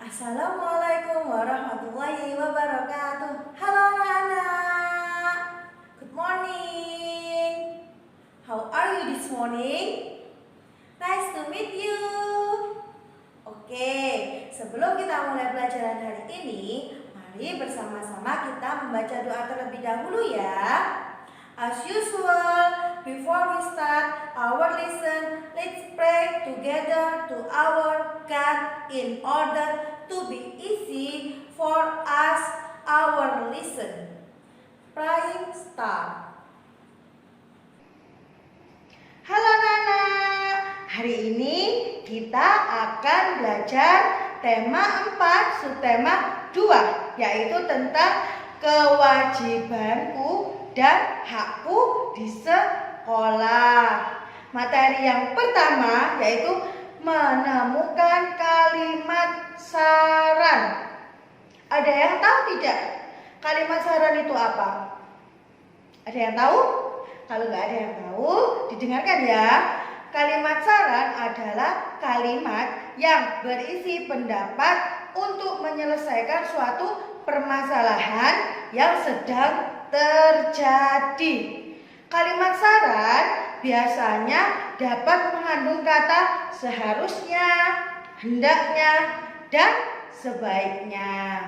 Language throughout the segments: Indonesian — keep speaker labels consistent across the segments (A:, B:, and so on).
A: Assalamualaikum warahmatullahi wabarakatuh. Halo anak-anak. Good morning. How are you this morning? Nice to meet you. Oke, sebelum kita mulai pelajaran hari ini, mari bersama-sama kita membaca doa terlebih dahulu ya. As usual, before we start our lesson, let's pray together to our God in order to be easy for us our lesson. Praying start. Halo anak-anak, hari ini kita akan belajar tema 4, subtema 2, yaitu tentang kewajibanku dan hakku di sekolah. Materi yang pertama yaitu menemukan kalimat saran. Ada yang tahu tidak? Kalimat saran itu apa? Ada yang tahu? Kalau nggak ada yang tahu, didengarkan ya. Kalimat saran adalah kalimat yang berisi pendapat untuk menyelesaikan suatu permasalahan yang sedang terjadi. Kalimat saran biasanya dapat mengandung kata seharusnya, hendaknya, dan sebaiknya.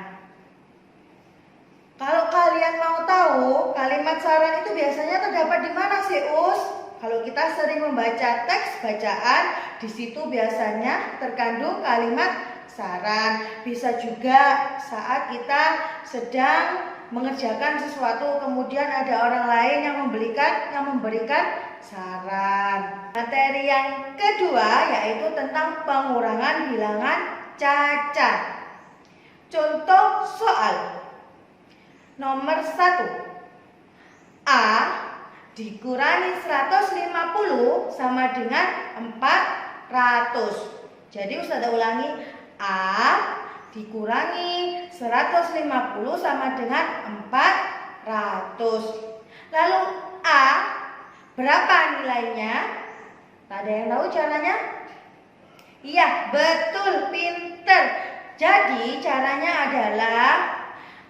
A: Kalau kalian mau tahu kalimat saran itu biasanya terdapat di mana sih, Us? Kalau kita sering membaca teks bacaan, di situ biasanya terkandung kalimat saran. Bisa juga saat kita sedang mengerjakan sesuatu, kemudian ada orang lain yang memberikan saran. Materi yang kedua yaitu tentang pengurangan bilangan cacat. Contoh soal nomor 1. A dikurangi 150 sama dengan 400. Jadi Ustazah ulangi, A dikurangi 150 sama dengan 400. Lalu A berapa nilainya? Ada yang tahu caranya? Iya, betul, pinter. Jadi caranya adalah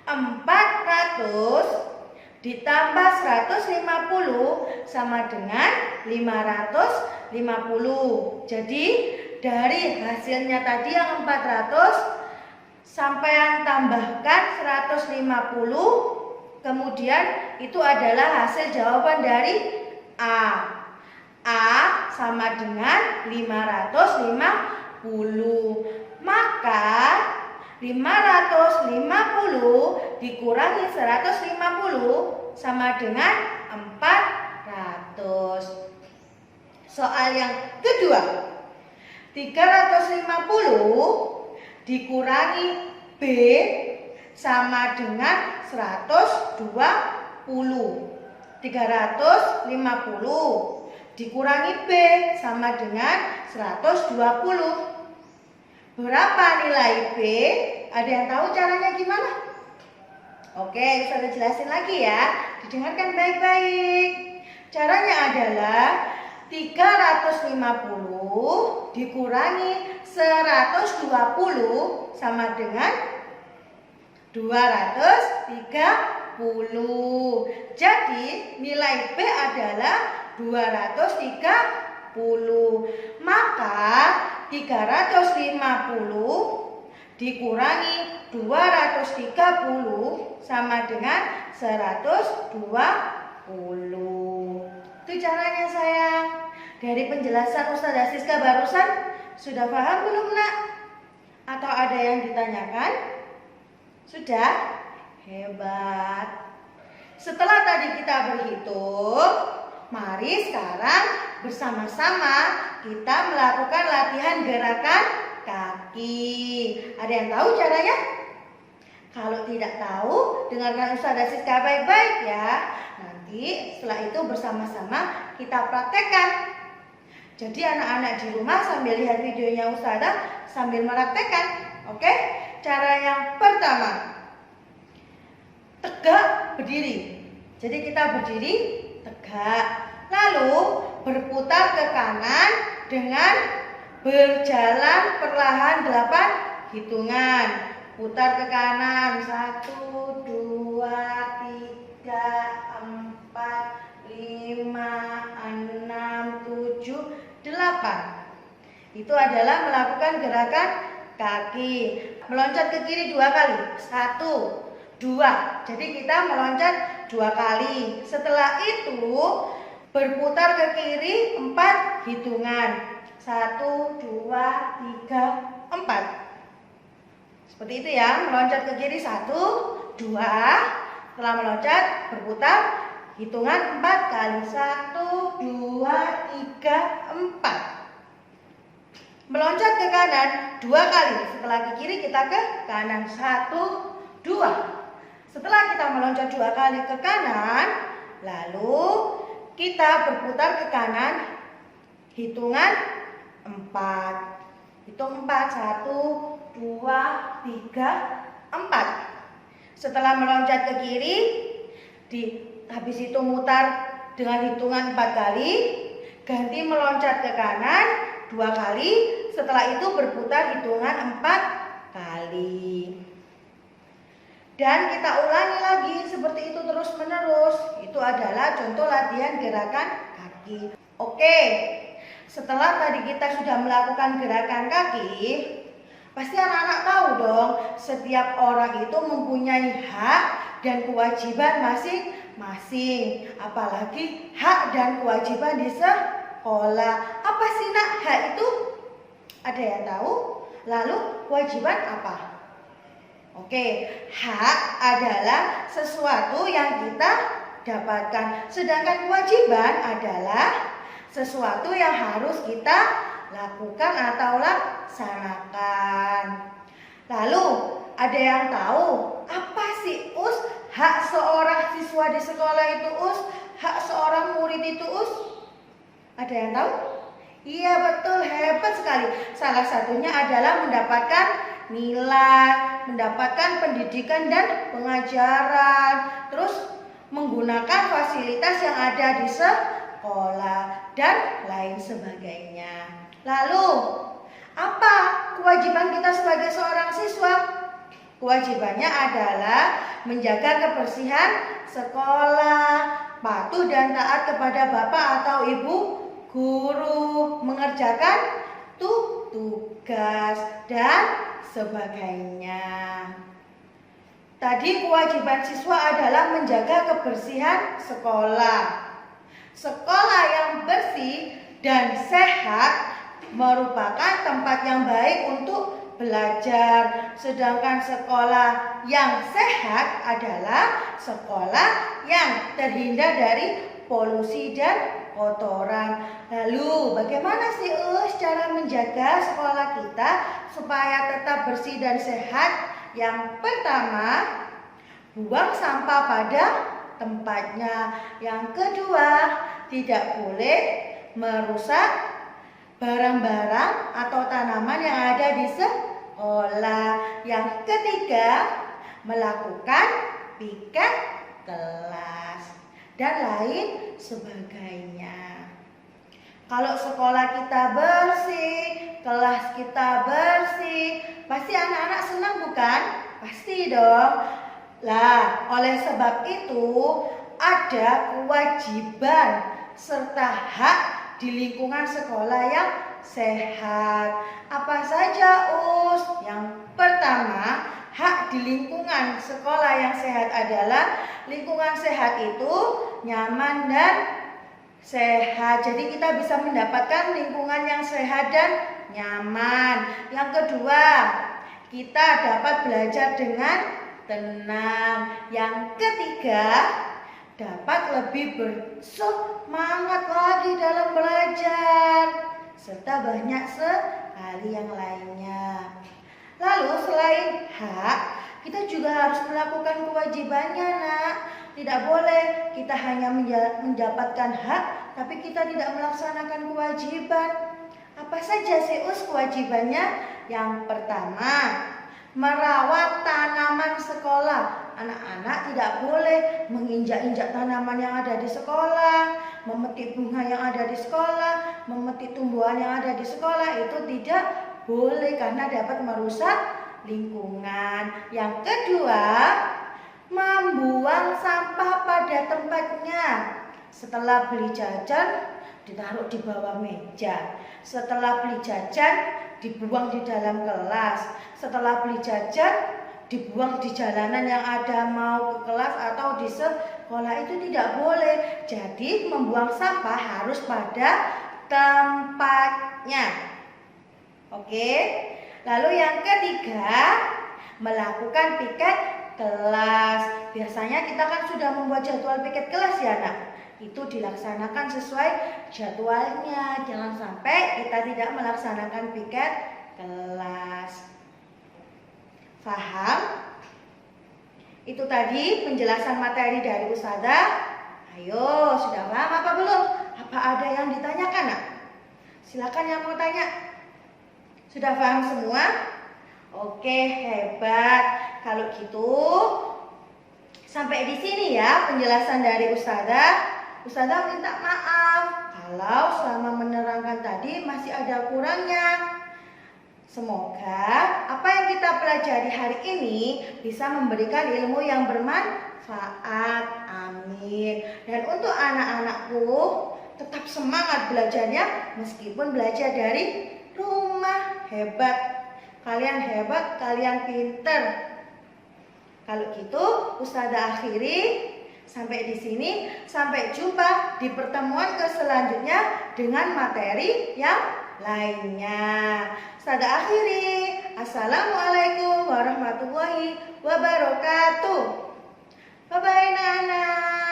A: 400 ditambah 150 sama dengan 550. Jadi dari hasilnya tadi yang 400 sampean tambahkan 150, kemudian itu adalah hasil jawaban dari A. A sama dengan 550. Maka 550 dikurangi 150 sama dengan 400. Soal yang kedua, 350 dikurangi B sama dengan 120. 350 dikurangi B sama dengan 120. Berapa nilai B? Ada yang tahu caranya gimana? Oke, saya jelasin lagi ya. Didengarkan baik-baik. Caranya adalah 350 dikurangi 120 sama dengan 230. Jadi nilai B adalah 230. Maka 350 dikurangi 230 sama dengan 120. Itu caranya sayang. Dari penjelasan Ustazah Siska barusan, sudah paham belum nak? Atau ada yang ditanyakan? Sudah? Hebat. Setelah tadi kita berhitung, mari sekarang bersama-sama kita melakukan latihan gerakan kaki. Ada yang tahu caranya? Kalau tidak tahu, dengarkan Ustazah Siska baik-baik ya. Nanti setelah itu bersama-sama kita praktekkan. Jadi anak-anak di rumah sambil lihat videonya Ustazah sambil meraktekkan. Oke? Cara yang pertama, tegak berdiri. Jadi kita berdiri tegak. Lalu berputar ke kanan dengan berjalan perlahan 8 hitungan. Putar ke kanan. 1, 2, 3, 4, 5, 6, 7, 8. Itu adalah melakukan gerakan kaki. Meloncat ke kiri 2 kali. 1, 2. Jadi kita meloncat 2 kali. Setelah itu berputar ke kiri 4 hitungan. 1, 2, 3, 4. Seperti itu ya. Meloncat ke kiri 1, 2. Setelah meloncat berputar hitungan 4 kali. 1, 2, 3, 4. Meloncat ke kanan 2 kali. Setelah ke kiri kita ke kanan. 1, 2. Setelah kita meloncat 2 kali ke kanan, lalu kita berputar ke kanan hitungan 4. Hitung 4. 1, 2, 3, 4. Setelah meloncat ke kiri, habis itu mutar dengan hitungan 4 kali, ganti meloncat ke kanan 2 kali, setelah itu berputar hitungan 4 kali. Dan kita ulangi lagi seperti itu terus menerus. Itu adalah contoh latihan gerakan kaki. Oke, setelah tadi kita sudah melakukan gerakan kaki, pasti anak-anak tahu dong, setiap orang itu mempunyai hak dan kewajiban masing-masing. Apalagi hak dan kewajiban di sekolah. Apa sih nak hak itu? Ada yang tahu? Lalu kewajiban apa? Oke, hak adalah sesuatu yang kita dapatkan. Sedangkan kewajiban adalah sesuatu yang harus kita lakukan atau laksanakan. Lalu, ada yang tahu apa sih Us? Hak seorang siswa di sekolah itu Us? Hak seorang murid itu Us? Ada yang tahu? Iya betul, hebat sekali. Salah satunya adalah mendapatkan nilai, mendapatkan pendidikan dan pengajaran, terus menggunakan fasilitas yang ada di sekolah dan lain sebagainya. Lalu, apa kewajiban kita sebagai seorang siswa? Kewajibannya adalah menjaga kebersihan sekolah, patuh dan taat kepada bapak atau ibu guru, mengerjakan tugas dan sebagainya. Tadi kewajiban siswa adalah menjaga kebersihan sekolah. Sekolah yang bersih dan sehat merupakan tempat yang baik untuk belajar. Sedangkan sekolah yang sehat adalah sekolah yang terhindar dari polusi dan kotoran. Lalu bagaimana sih cara menjaga sekolah kita supaya tetap bersih dan sehat? Yang pertama, buang sampah pada tempatnya. Yang kedua, tidak boleh merusak barang-barang atau tanaman yang ada di sekolah. Yang ketiga, melakukan piket kelas dan lain sebagainya. Kalau sekolah kita bersih, kelas kita bersih, pasti anak-anak senang bukan? Pasti dong. Lah, oleh sebab itu ada kewajiban serta hak di lingkungan sekolah yang sehat. Apa saja Us? Yang pertama, hak di lingkungan sekolah yang sehat adalah lingkungan sehat itu nyaman dan sehat. Jadi kita bisa mendapatkan lingkungan yang sehat dan nyaman. Yang kedua, kita dapat belajar dengan tenang. Yang ketiga, dapat lebih bersemangat lagi dalam belajar, serta banyak sekali yang lainnya. Lalu selain hak, kita juga harus melakukan kewajibannya nak. Tidak boleh kita hanya mendapatkan hak, tapi kita tidak melaksanakan kewajiban. Apa saja sih Us kewajibannya? Yang pertama, merawat tanaman sekolah. Anak-anak tidak boleh menginjak-injak tanaman yang ada di sekolah, memetik bunga yang ada di sekolah, memetik tumbuhan yang ada di sekolah. Itu tidak boleh karena dapat merusak lingkungan. Yang kedua, membuang sampah pada tempatnya. Setelah beli jajan, ditaruh di bawah meja. Setelah beli jajan, dibuang di dalam kelas. Setelah beli jajan, dibuang di jalanan yang ada mau ke kelas atau di sekolah. Itu tidak boleh. Jadi membuang sampah harus pada tempatnya. Oke. Lalu yang ketiga, melakukan piket kelas. Biasanya kita kan sudah membuat jadwal piket kelas ya nak. Itu dilaksanakan sesuai jadwalnya. Jangan sampai kita tidak melaksanakan piket kelas. Paham? Itu tadi penjelasan materi dari Ustazah. Ayo, sudah paham apa belum? Apa ada yang ditanyakan nak? Silakan yang mau tanya. Sudah paham semua? Oke, hebat. Kalau gitu, sampai di sini ya penjelasan dari Ustazah. Ustazah minta maaf kalau selama menerangkan tadi masih ada kurangnya. Semoga apa yang kita pelajari hari ini bisa memberikan ilmu yang bermanfaat. Amin. Dan untuk anak-anakku, tetap semangat belajarnya meskipun belajar dari rumah. Hebat. Kalian hebat, kalian pinter. Kalau gitu, Ustazah akhiri. Sampai di sini, sampai jumpa di pertemuan selanjutnya dengan materi yang lainnya. Ustazah akhiri. Assalamualaikum warahmatullahi wabarakatuh. Bye-bye anak-anak.